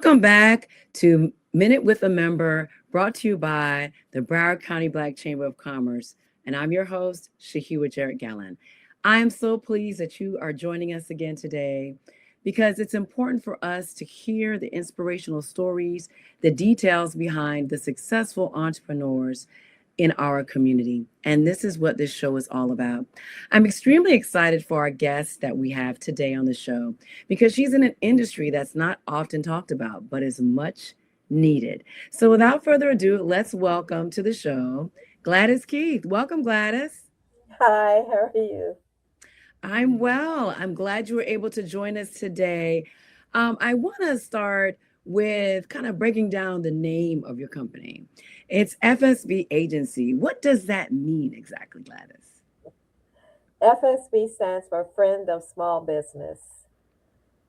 Welcome back to Minute with a Member, brought to you by the Broward County Black Chamber of Commerce. And I'm your host, Shahua Jarrett Gallen. I am so pleased that you are joining us again today because it's important for us to hear the inspirational stories, the details behind the successful entrepreneurs in our community. And this is what this show is all about. I'm extremely excited for our guest that we have today on the show because she's in an industry that's not often talked about, but is much needed. So without further ado, let's welcome to the show Gladys Keith. Welcome, Gladys. Hi, how are you? I'm well. I'm glad you were able to join us today. I want to start with kind of breaking down the name of your company. It's FSB Agency. What does that mean exactly, Gladys? FSB stands for Friend of Small Business.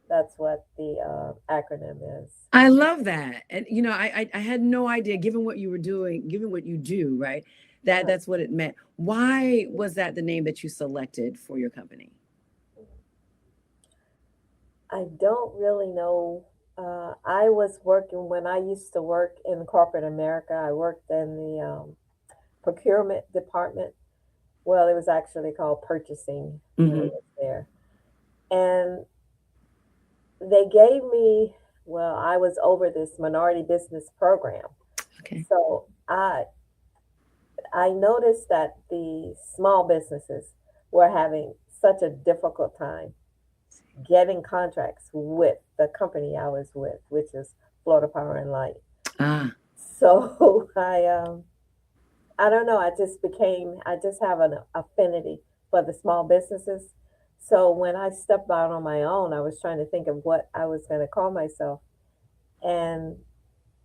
That's what the acronym is. I love that. And I had no idea, given what you were doing, given what you do, right? That Uh-huh. that's what it meant. Why was that the name that you selected for your company? I don't really know. I was working when I used to work in corporate America. I worked in the procurement department. Well, it was actually called purchasing when I Hmm. was there. And they gave me, well, I was over this minority business program. Okay. So I noticed that the small businesses were having such a difficult time getting contracts with the company I was with, which is Florida Power and Light. Ah, So I don't know. I just have an affinity for the small businesses. So when I stepped out on my own, I was trying to think of what I was going to call myself. And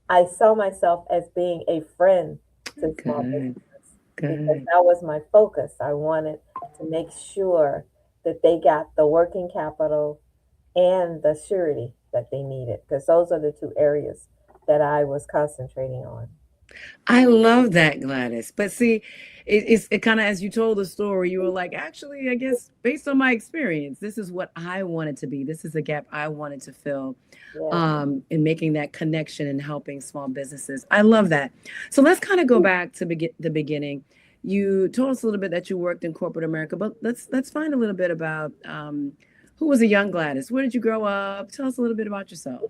I saw myself as being a friend to small good, businesses because good. that was my focus. I wanted to make sure that they got the working capital and the surety that they needed because those are the two areas that I was concentrating on. I love that, Gladys. But see, it kind of as you told the story, you were like, actually, I guess based on my experience, this is what I wanted to be. This is a gap I wanted to fill Yeah. in making that connection and helping small businesses. I love that. So let's kind of go back to the beginning. You told us a little bit that you worked in corporate America, but let's find a little bit about who was a young Gladys. Where did you grow up? Tell us a little bit about yourself.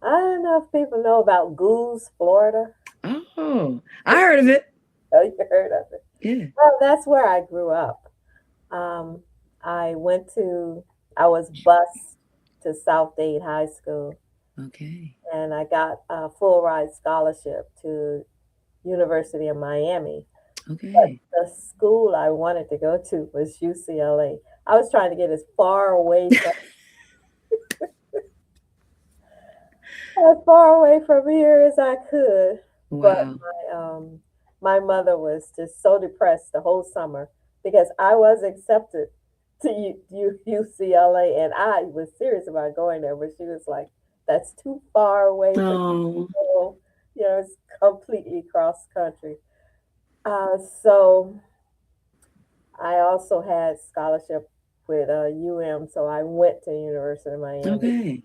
I don't know if people know about Goose, Florida. Oh, I heard of it. Oh, you heard of it? Yeah. Well, that's where I grew up. Um, I went to, I was bused to South Dade High School, Okay. and I got a full ride scholarship to University of Miami. But Okay. the school I wanted to go to was UCLA. I was trying to get as far away from here as I could. But Wow. my mother was just so depressed the whole summer because I was accepted to UCLA and I was serious about going there, but she was like, "That's too far away for you Oh, to go. You know, it's completely cross country." So I also had scholarship with so I went to University of Miami okay.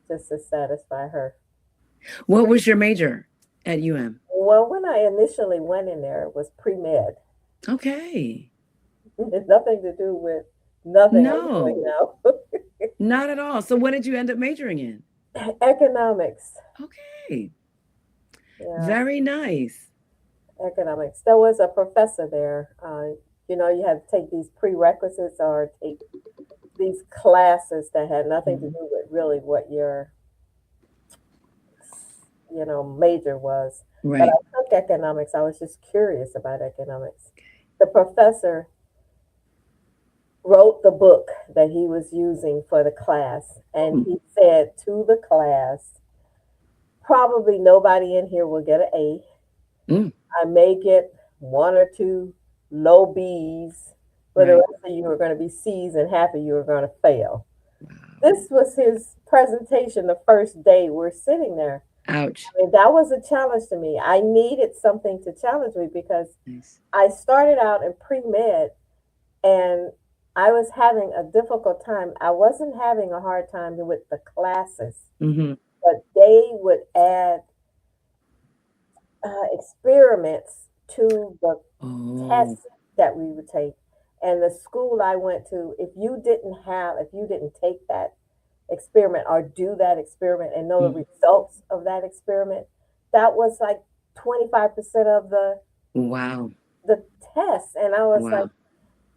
just to satisfy her. What was your major at UM? Well, when I initially went in there, it was pre med. Okay. It's nothing to do with nothing I'm doing No, now. not at all. So what did you end up majoring in? Economics. Okay. Yeah, Very nice. economics. There was a professor there. You had to take these prerequisites or take these classes that had nothing to Mhm. do with really what your major was. But Right. I took economics. I was just curious about economics. The professor wrote the book that he was using for the class, and Hmm. he said to the class, probably nobody in here will get an A. Mm, I may get one or two low B's, but the right. rest of you are going to be C's and half of you are going to fail. Wow. This was his presentation the first day we're sitting there. Ouch. I mean, that was a challenge to me. I needed something to challenge me because Nice. I started out in pre med and I was having a difficult time. I wasn't having a hard time with the classes. Hmm. but they would add experiments to the Oh. tests that we would take. And the school I went to, if you didn't take that experiment or do that experiment and know Mm. the results of that experiment, that was like 25% of Wow. the test. And I was like, Wow.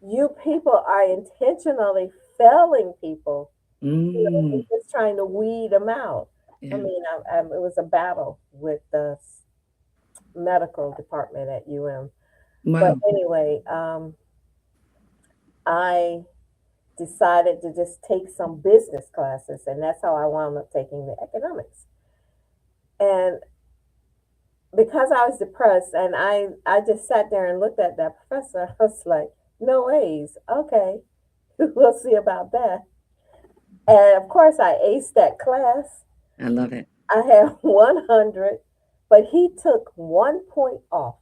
you people are intentionally failing people. Mm. You're just trying to weed them out. I Yeah. mean, it was a battle with the medical department at UM. But Wow. anyway, I decided to just take some business classes, and that's how I wound up taking the economics. And because I was depressed, and I just sat there and looked at that professor, I was like, no ways. Okay, we'll see about that. And of course, I aced that class. I love it. I had 100, but he took 1 point off.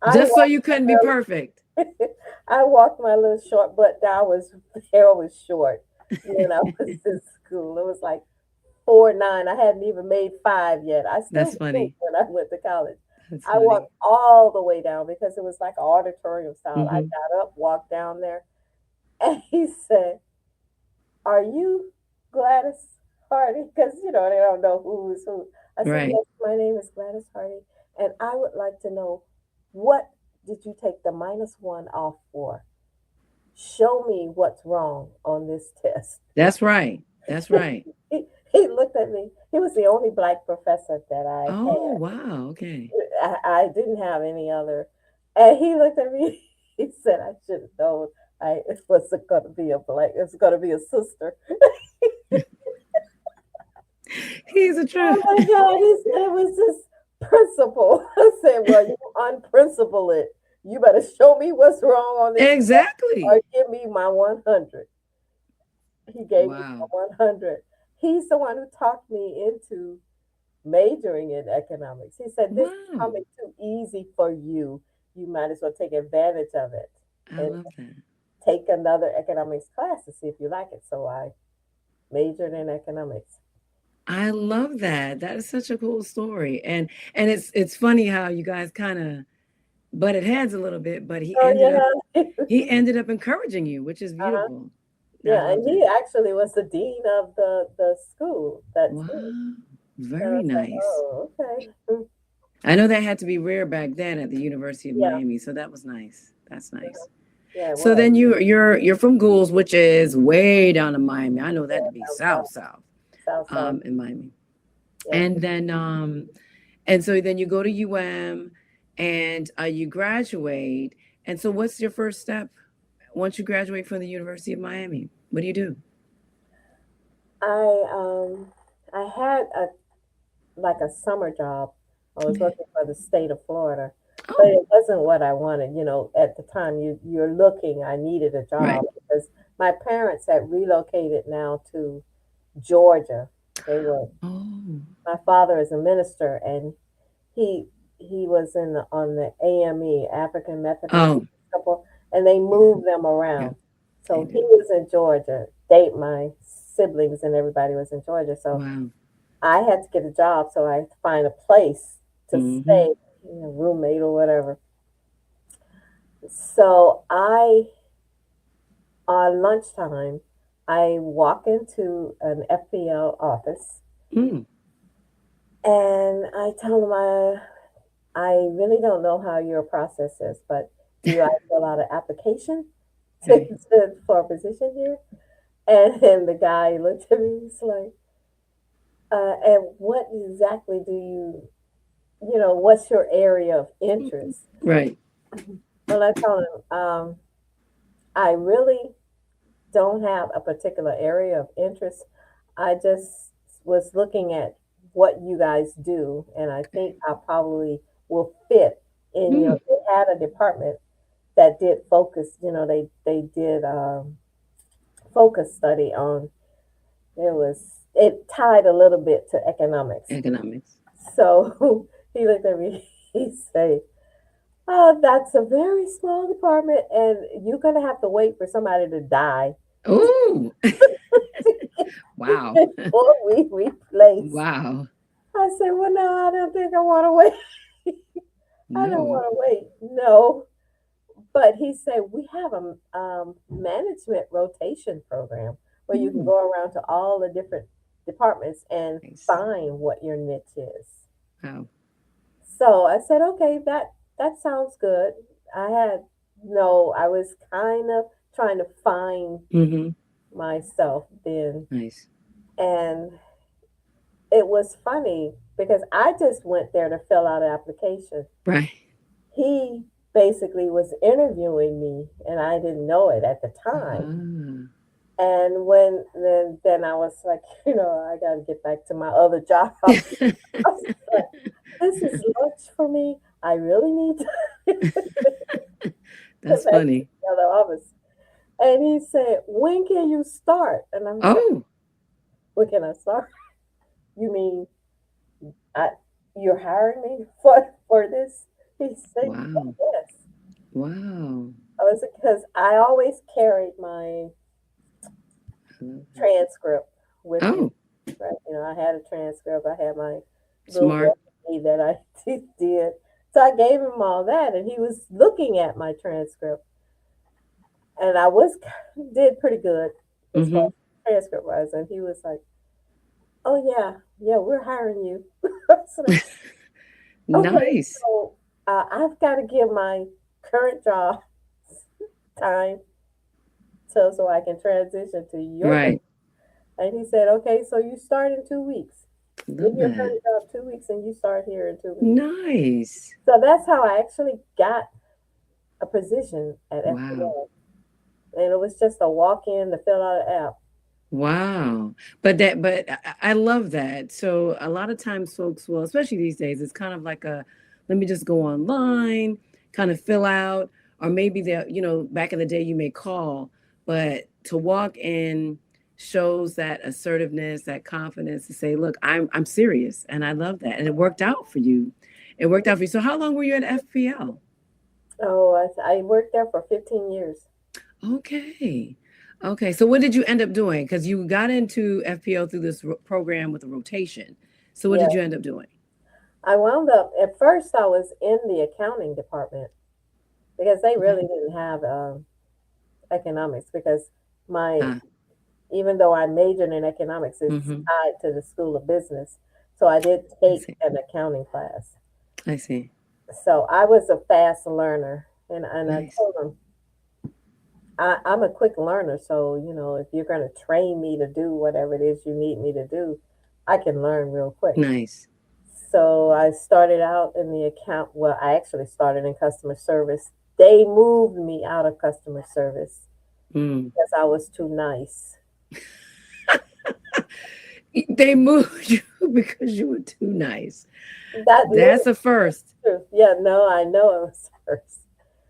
I Just so walked you couldn't be perfect. I walked my little short butt down. Hair was short when I was in school. It was like 4'9". I hadn't even made five yet. I still That's think funny. when I went to college. That's I funny. walked all the way down because it was like an auditorium style. I Hmm. got up, walked down there, and he said, "Are you Gladys Hardy?" Because they don't know who's who. I said, Right. "Yes, my name is Gladys Hardy, and I would like to know what did you take the -1 off for? Show me what's wrong on this test." That's right. That's right. He looked at me. He was the only black professor that I Oh, had. wow. Okay. I didn't have any other. And he looked at me. He said, "I should have known. It wasn't going to be a black. It was going to be a sister." He's a Oh truth. my God! He said it was this principle. I said, "Well, you unprinciple it. You better show me what's wrong on this test, or Exactly. give me my 100." He gave me my Wow. 100. He's the one who talked me into majoring in economics. He said, "This is Wow. coming too easy for you. You might as well take advantage of it I and love that. take another economics class to see if you like it." So I majored in economics. I love that. That is such a cool story. And it's funny how you guys kind of butted heads a little bit, but Oh, yeah. he ended up encouraging you, which is Uh-huh. beautiful. I Yeah, love and that. he actually was the dean of the school, that school. Wow. And I Very said, nice. "Oh, okay." Mm. I know that had to be rare back then at the University of Yeah, Miami, so that was nice. That's uh-huh. nice. Yeah, it So was. then you're from Goulds, which is way down in Miami. I know that to Yeah, be down south south, south south side. in Miami. Yeah. And then and so then you go to UM and you graduate. And so what's your first step once you graduate from the University of Miami? What do you do? I um I had a like a summer job. I was Okay. working for the state of Florida, but Oh, it wasn't what I wanted. At the time you're looking, I needed a right. job because my parents had relocated now to Georgia. They were Oh. My father is a minister, and he he was on the AME, African Methodist Oh, couple, and they yeah. moved them Yeah. around. So he Amen. was in Georgia. My siblings and everybody was in Georgia. So Wow. I had to get a job, so I had to find a place to Mm-hmm. stay, roommate or whatever. So on lunchtime, I walk into an FPL office Mm. and I tell them I really don't know how your process is, but do I fill out an application Okay. for a position here? And then the guy looked at me, he's like, and what exactly what's your area of interest? Right. Well, I told him, I really don't have a particular area of interest. I just was looking at what you guys do, and I think I probably will fit in Mm. they had a department that did focus, they did focus study on it tied a little bit to economics. Economics. So he looked at me, he said, "Oh, that's a very small department, and you're gonna have to wait for somebody to die Oh, to wow. get before we replace. Wow. I said, well, no, I don't think I want to wait. I don't No. want to wait. No. But he said, we have a management rotation program where you can Mm, go around to all the different departments and nice. find what your niche is. Wow. So I said, okay, that sounds good. I had no, I was kind of trying to find Mm-hmm. myself then. Nice. And it was funny because I just went there to fill out an application. Right. He basically was interviewing me and I didn't know it at the time. Ah. And when then I was like, I got to get back to my other job. I was like, this is lunch for me. I really need to get That's back to funny. the other office. And he said, when can you start? And I'm saying, Oh, when can I start? You mean I, you're hiring me for this? He said, wow. yes. Wow. I was because I always carried my I love that. transcript with me. Oh, Right? I had a transcript. I had my little smart. recipe that I did. So I gave him all that, and he was looking at my transcript, and I was did pretty good as far Mm-hmm. as transcript wise. And he was like, "Oh yeah, yeah, we're hiring you." I said, okay, Nice. so I've got to give my current job time so I can transition to your business. Right. And he said, "Okay, so you start in 2 weeks. Give Love your that. current job 2 weeks, and you start here in 2 weeks." Nice. So that's how I actually got a position at Wow. FBO. And it was just a walk in to fill out an app. Wow. But I love that. So a lot of times folks will, especially these days, it's kind of like a let me just go online, kind of fill out, or maybe back in the day you may call, but to walk in shows that assertiveness, that confidence to say, look, I'm serious and I love that. And it worked out for you. It worked out for you. So how long were you at FPL? Oh, I worked there for 15 years. Okay. Okay. So what did you end up doing? Because you got into FPO through this program with a rotation. So what Yeah. did you end up doing? I wound up, at first, I was in the accounting department because they Okay. really didn't have economics. Because my, Ah, even though I majored in economics, it's mm-hmm. tied to the School of Business. So I did I take see. an accounting class. I see. So I was a fast learner. And I Nice. told them, I'm a quick learner, so if you're going to train me to do whatever it is you need me to do, I can learn real quick. Nice. So I started out in the account. Well, I actually started in customer service. They moved me out of customer service Mm. because I was too nice. They moved you because you were too nice. That That's literally a first. true. Yeah, no, I know it was first,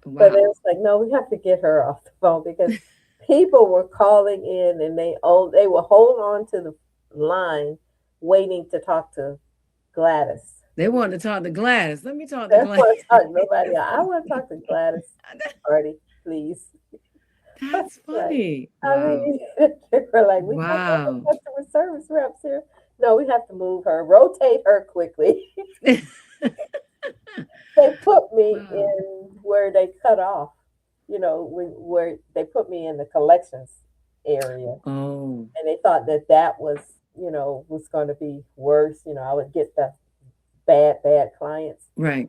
but it Wow. was like, no, we have to get her off the phone because people were calling in and they would hold on to the line waiting to talk to Gladys. They wanted to talk to Gladys. Let me talk to They don't Gladys. want to talk to nobody. I want to talk to Gladys Party, please. That's Like, funny. I Wow. mean, we're like, we got other Wow. customer service reps here. No, we have to move her, rotate her quickly. They put me Wow. in where they cut off, where they put me in the collections area. Oh, And they thought that was going to be worse. I would get the bad clients. right.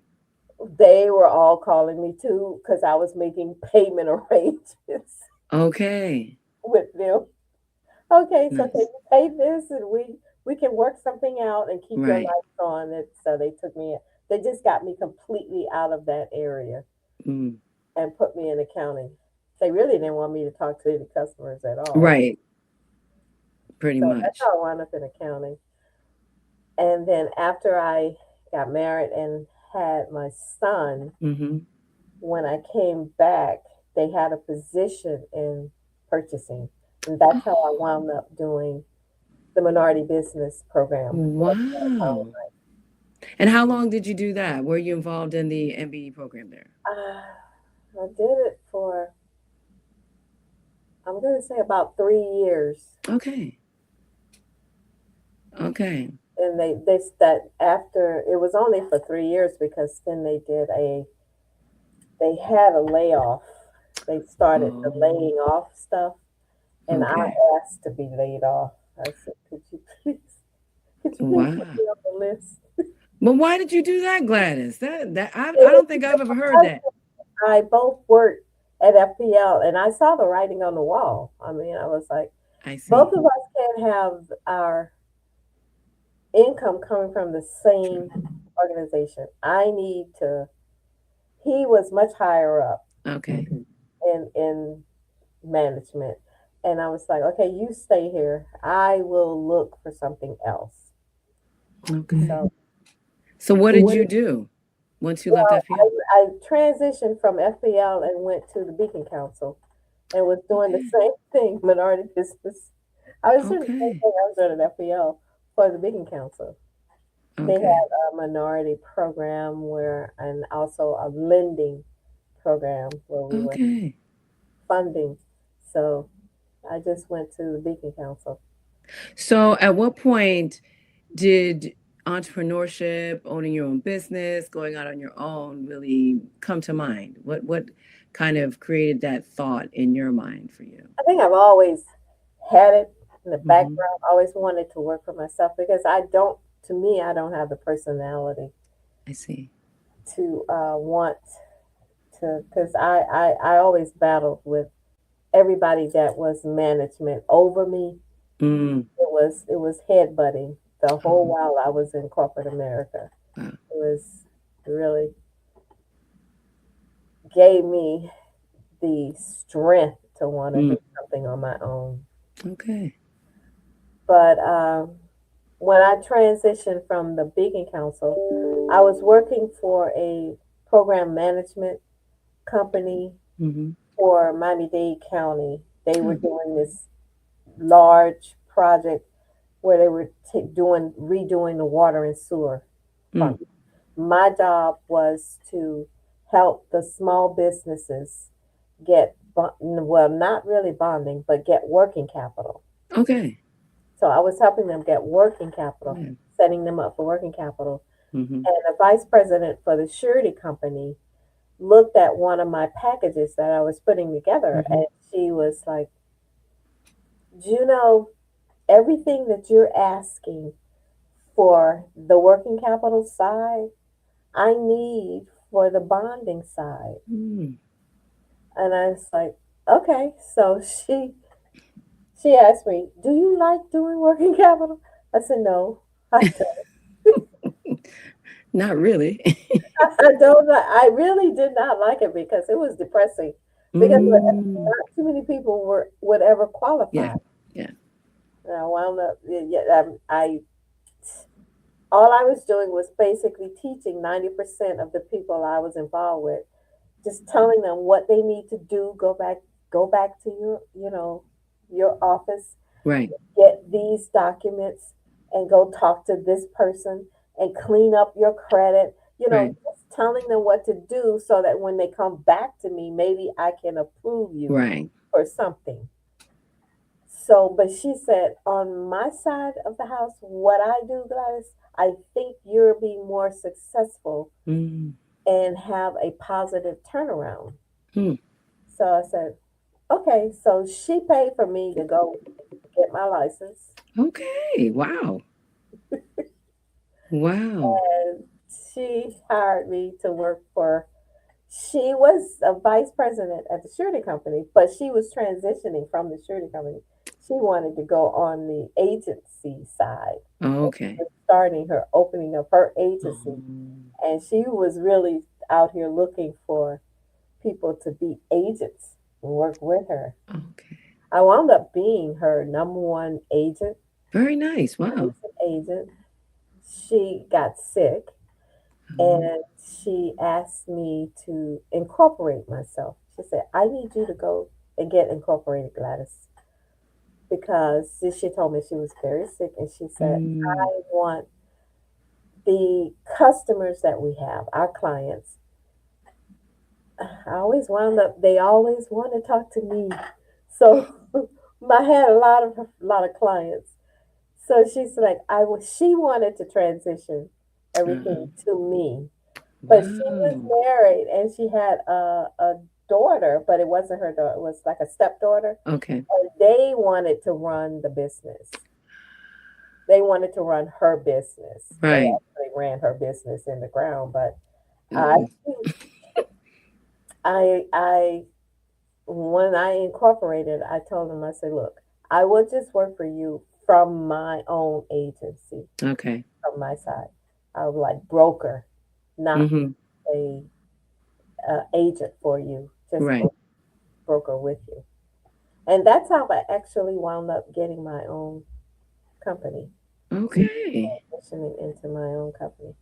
They were all calling me too because I was making payment arrangements Okay. with them. Okay, so can Nice. you pay this and we can work something out and keep your Right. lights on? And so they took me. They just got me completely out of that area Mm. and put me in accounting. They really didn't want me to talk to any customers at all. Right. Pretty So that's much. how I wound up in accounting. And then after I got married and had my son, Mm-hmm. when I came back, they had a position in purchasing. And that's how I wound up doing the minority business program. Wow. And how long did you do that? Were you involved in the MBE program there? I did it for I'm going to say about 3 years. Okay. Okay. And they that after it was only for 3 years because then they had a layoff. They started the Oh, laying off stuff, and I okay. asked to be laid off. I said, could you please put Wow. me on the list? But why did you do that, Gladys? I It don't was think I've because ever my heard that. husband and I both worked at FPL, and I saw the writing on the wall. I mean, I was like, I both see. of us can't have our income coming from the True. same organization. I need to. He was much higher up Okay. in management, and I was like, okay, you stay here. I will look for something else. Okay. So, So what did what? you do once you left Well, FPL? I transitioned from FPL and went to the Beacon Council and was doing the Okay. same thing, minority business. I was doing the same Okay. thing I was doing at FPL for the Beacon Council. They Okay. had a minority program where, and also a lending program where we were Okay. funding. So I just went to the Beacon Council. So at what point did entrepreneurship, owning your own business, going out on your own really come to mind? What kind of created that thought in your mind for you? I think I've always had it in the Mm-hmm. background, always wanted to work for myself because I don't, to me, I don't have the personality I see. to want to, because I always battled with everybody that was management over me. Mm. It was headbutting the whole Oh, while I was in corporate America. wow. It was really gave me the strength to want to Mm. do something on my own. Okay. But when I transitioned from the Beacon Council, I was working for a program management company Mm-hmm. for Miami-Dade County. They were Oh, doing this large project where they were doing redoing the water and sewer mm. fund. My job was to help the small businesses get well, not really bonding, but get working capital. Okay. So I was helping them get working capital, Yeah. setting them up for working capital. Mm-hmm. And the vice president for the surety company looked at one of my packages that I was putting together, Mm-hmm. and she was like, you know, everything that you're asking for the working capital side, I need for the bonding side. Mm. And I was like, okay. So she asked me, do you like doing working capital? I said, no, I Not really. I don't. I really did not like it because it was depressing. Because Mm. not too many people would ever Yeah. qualify. Yeah. And I wound up. Yeah, I all I was doing was basically teaching 90% of the people I was involved with, just telling them what they need to do. Go back to your office, Right. get these documents, and go talk to this person and clean up your credit. Right. Just telling them what to do so that when they come back to me, maybe I can approve you Right. for something. So, but she said, on my side of the house, what I do, Gladys, I think you'll be more successful Mm. and have a positive turnaround. Mm. So I said, okay. So she paid for me to go get my license. Okay. Wow. Wow. And she hired me to work for, she was a vice president at the surety company, but she was transitioning from the surety company. She wanted to go on the agency side. And she Okay. was starting her opening of her agency. Oh, And she was really out here looking for people to be agents and work with her. okay. I wound up being her number one agent, Very nice. Wow. licensed agent. She got sick Oh, and she asked me to incorporate myself. She said, I need you to go and get incorporated, Gladys, because she told me she was very sick and she said, mm. I want the customers that we have, our clients, I always wound up, they always want to talk to me. So I had a lot of clients. So she's like, she wanted to transition everything Uh-huh. to me, but she was Wow. married and she had a daughter, but it wasn't her daughter. It was like a stepdaughter. Okay. And they wanted to run the business. They wanted to run her business. They Right. actually ran her business in the ground, but I, Uh-oh. I, when I incorporated, I told them, I said, look, I will just work for you from my own agency, Okay. from my side. I was like broker, not Mm-hmm. a agent for you, just Right. broker with you. And that's how I actually wound up getting my own company, Okay. transitioning into my own company.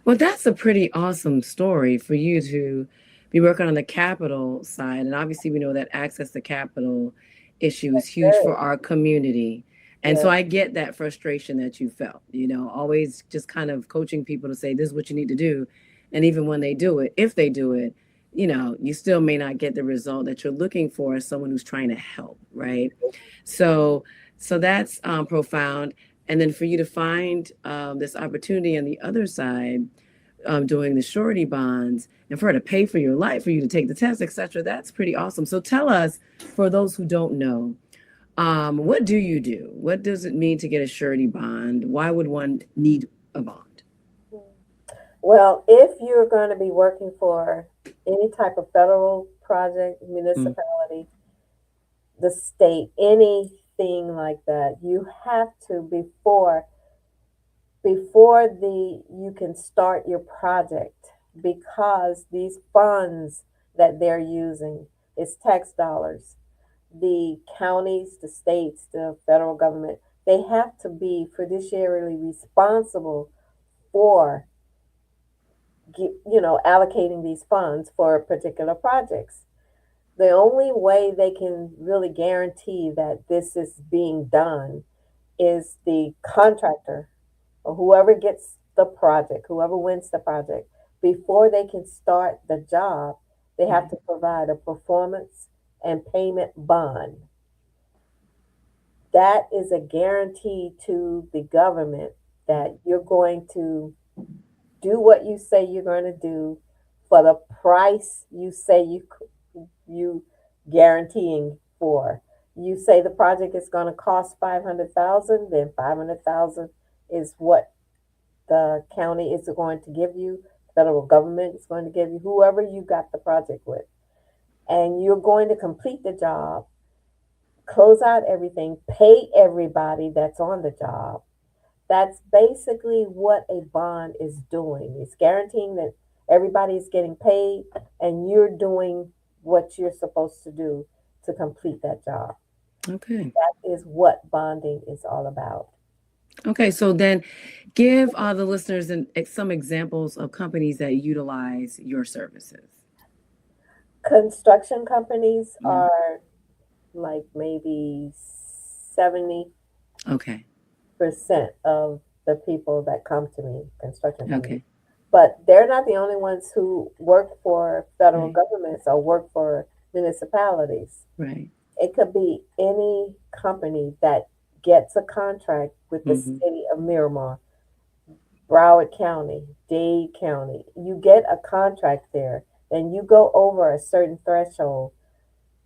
Well, that's a pretty awesome story for you to be working on the capital side. And obviously, we know that access to capital issue is huge for Very, our community. And yeah, so I get that frustration that you felt, always just kind of coaching people to say, this is what you need to do. And even when they do it, if they do it, you still may not get the result that you're looking for as someone who's trying to help, right? So, so that's profound. And then for you to find this opportunity on the other side, doing the surety bonds, and for her to pay for your life, for you to take the test, etc. That's pretty awesome. So tell us, for those who don't know, what do you do? What does it mean to get a surety bond? Why would one need a bond? well, if you're going to be working for any type of federal project, Mm, municipality, the state, anything like that, you have to before the you can start your project, because these funds that they're using is tax dollars. The counties, the states, the federal government, they have to be fiduciarily responsible for allocating these funds for particular projects. The only way they can really guarantee that this is being done is the contractor or whoever gets the project, whoever wins the project, before they can start the job, they have right. to provide a performance and payment bond. That is a guarantee to the government that you're going to do what you say you're going to do for the price you say you guaranteeing for. You say the project is going to cost 500,000, then 500,000 is what the county is going to give you, federal government is going to give you, whoever you got the project with. And you're going to complete the job, close out everything, pay everybody that's on the job. That's basically what a bond is doing. It's guaranteeing that everybody is getting paid and you're doing what you're supposed to do to complete that job. Okay. That is what bonding is all about. Okay. So then give the listeners some examples of companies that utilize your services. Construction companies Yeah. are like maybe 70% Okay. of the people that come to me, construction companies. Okay. But they're not the only ones who work for federal Right. governments or work for municipalities. Right. It could be any company that gets a contract with the Mm-hmm. city of Miramar, Broward County, Dade County. You get a contract there, and you go over a certain threshold.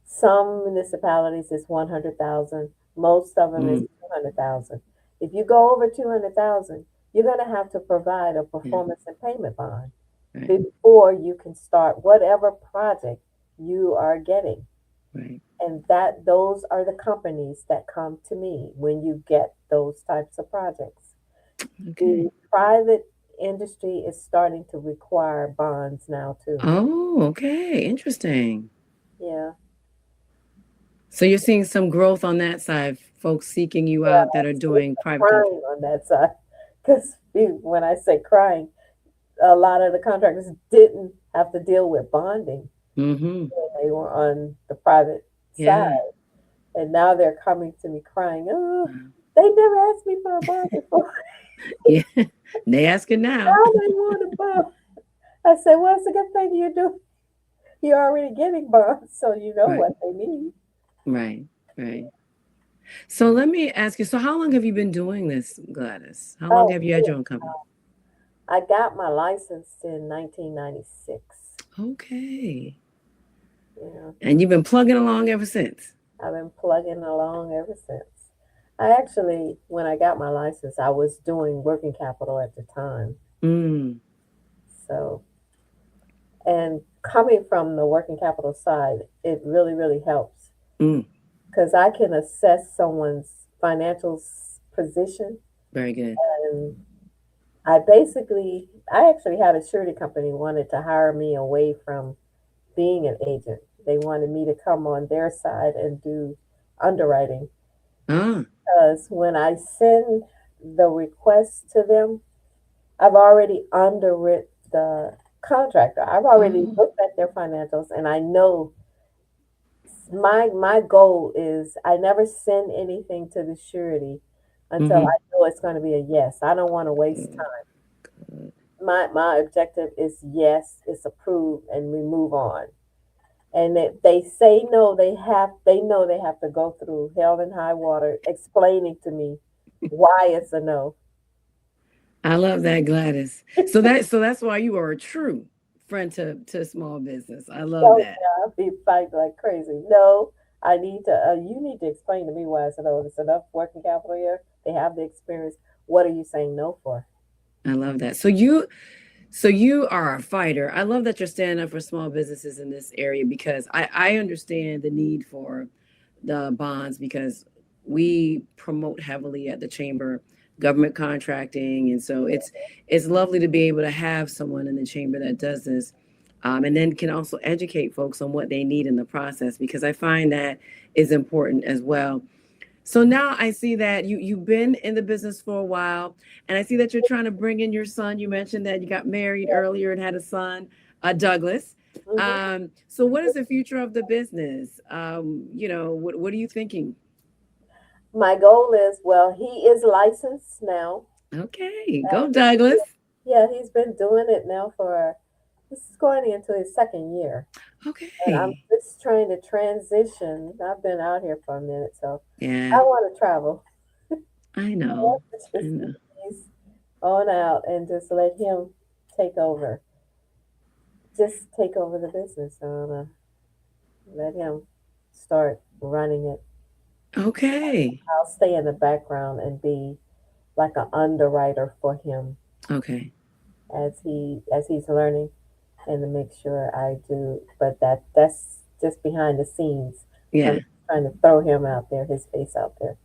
Some municipalities is 100,000. Most of them is Mm, 200,000. If you go over 200,000, you're going to have to provide a yeah. performance and payment bond Right. before you can start whatever project you are getting. Right. And that those are the companies that come to me when you get those types of projects. Okay. The private industry is starting to require bonds now too. Oh, okay. Interesting. Yeah. So you're seeing some growth on that side, folks seeking you Yeah, out that are it's doing private crying contract. on that side. Because when I say crying, a lot of the contractors didn't have to deal with bonding Mm-hmm. when they were on the private side. Yeah. And now they're coming to me crying, oh, Wow. they never asked me for a bond before. Yeah. They asking now. Now they want a bond. I said, well, it's a good thing you do. You're already getting bonds, so you know Right. what they need. Right. Right. So let me ask you. So how long have you been doing this, Gladys? How long Oh, have you had your own company? I got my license in 1996. Okay. Yeah, And you've been plugging along ever since. I've been plugging along ever since. I actually, when I got my license, I was doing working capital at the time. Mm. So, and coming from the working capital side, it really, really helps Mm. because I can assess someone's financial position. Very good. And I actually had a surety company wanted to hire me away from being an agent. They wanted me to come on their side and do underwriting Ah. because when I send the request to them, I've already underwritten the contractor. I've already Oh. looked at their financials and I know my goal is I never send anything to the surety until Mm-hmm. I know it's going to be a yes. I don't want to waste time. My objective is yes, it's approved, and we move on. And if they say no, they know they have to go through hell and high water explaining to me why it's a no. I love that, Gladys. So that's why you are a true friend to small business. I love So that. yeah, I'll be fighting like crazy. No, I need to. You need to explain to me why it's a no. There's enough working capital here. They have the experience. What are you saying no for? I love that. So you are a fighter. I love that you're standing up for small businesses in this area because I understand the need for the bonds because we promote heavily at the chamber government contracting, and so it's lovely to be able to have someone in the chamber that does this, and then can also educate folks on what they need in the process because I find that is important as well. So now I see that you've been in the business for a while, and I see that you're trying to bring in your son. You mentioned that you got married earlier and had a son, Douglas. Hmm. So what is the future of the business? What are you thinking? My goal is, well, he is licensed now. Okay, Uh, go Douglas. yeah, he's been doing it now for, this is going into his second year. And I'm Okay, just trying to transition. I've been out here for a minute, so I yeah, want to travel. I I know, want to I just know. ease on out and just let him take over. Just take over the business. I want to let him start running it. Okay, I'll stay in the background and be like an underwriter for him okay, as he's learning and to make sure I do. But that's just behind the scenes. I'm yeah. trying to throw him out there, his face out there.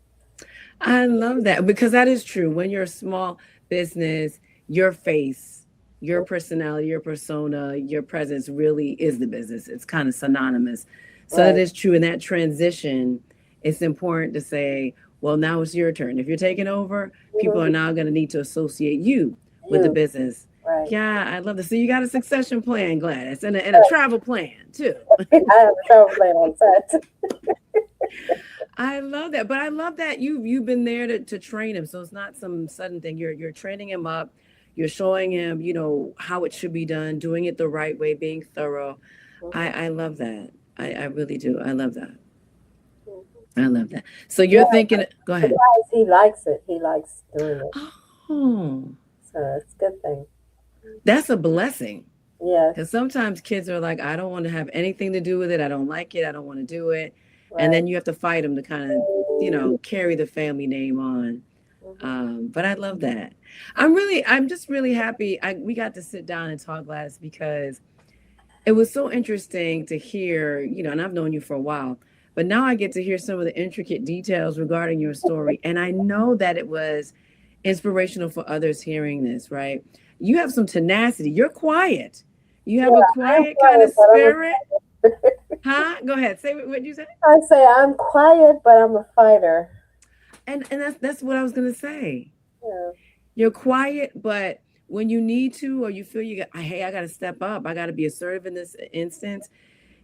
I love that because that is true. When you're a small business, your face, your personality, your persona, your presence really is the business. It's kind of synonymous. So that Right. is true. In that transition, it's important to say, well, now it's your turn. If you're taking over, people are Hmm. now going to need to associate you with the You. business. Right. Yeah, I love this. So you got a succession plan, Gladys, and a travel plan too. I have a travel plan on set. I love that, but I love that you've been there to train him. So it's not some sudden thing. You're training him up. You're showing him, how it should be done, doing it the right way, being thorough. Hmm. I love that. I really do. I love that. Hmm. I love that. So you're Yeah, thinking. Go ahead. surprised he likes it. He likes doing it. Oh, So it's a good thing. that's a blessing. Yes. Because sometimes kids are like, I don't want to have anything to do with it. I don't like it. I don't want to do it. And Right. then you have to fight them to kind of, carry the family name on. Hmm. But I love that. I'm just really happy. We got to sit down and talk last because it was so interesting to hear, and I've known you for a while, but now I get to hear some of the intricate details regarding your story. And I know that it was inspirational for others hearing this, right? You have some tenacity. You're quiet. You Yeah, have a I am quiet kind of quiet, but I'm a spirit. Huh? Go ahead. Say what you said. I say I'm quiet, but I'm a fighter. And that's what I was gonna say. Yeah. You're quiet, but when you need to, or you feel hey, I got to step up. I got to be assertive in this instance.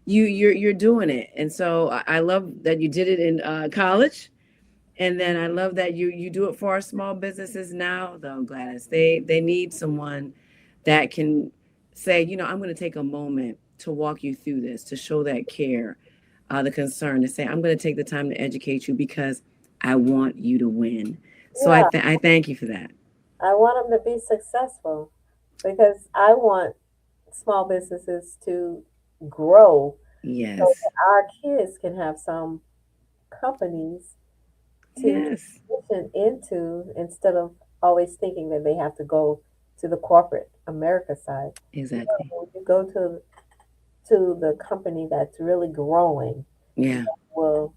You're doing it, and so I love that you did it in college, and then I love that you do it for our small businesses now. Though Gladys, they need someone that can say, I'm going to take a moment to walk you through this, to show that care, the concern to say, I'm going to take the time to educate you because I want you to win. So Yeah, I thank you for that. I want them to be successful because I want small businesses to grow so Yes. that our kids can have some companies to Yes. transition into instead of always thinking that they have to go to the corporate America side. No, Exactly. when you go to the company that's really growing, Yeah. will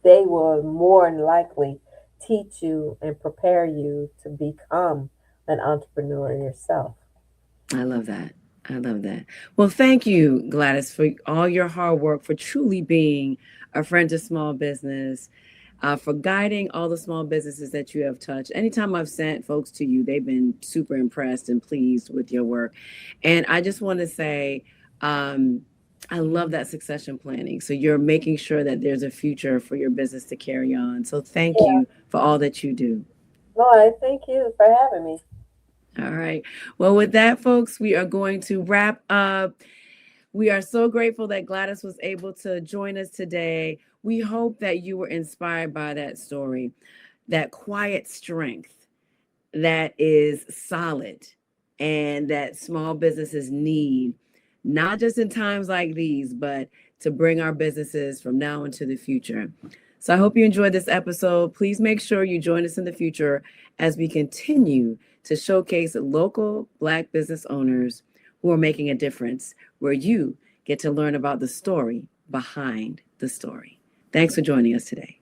they will more than likely teach you and prepare you to become an entrepreneur yourself. I love that. I love that. Well, thank you, Gladys, for all your hard work, for truly being a friend to small business, for guiding all the small businesses that you have touched. Anytime I've sent folks to you, they've been super impressed and pleased with your work. And I just want to say, um, I love that succession planning. So you're making sure that there's a future for your business to carry on. So thank Yeah. you for all that you do. No, I thank you for having me. All right. Well, with that, folks, we are going to wrap up. We are so grateful that Gladys was able to join us today. We hope that you were inspired by that story, that quiet strength that is solid and that small businesses need, not just in times like these, but to bring our businesses from now into the future. So I hope you enjoyed this episode. Please make sure you join us in the future as we continue to showcase local Black business owners who are making a difference, where you get to learn about the story behind the story. Thanks for joining us today.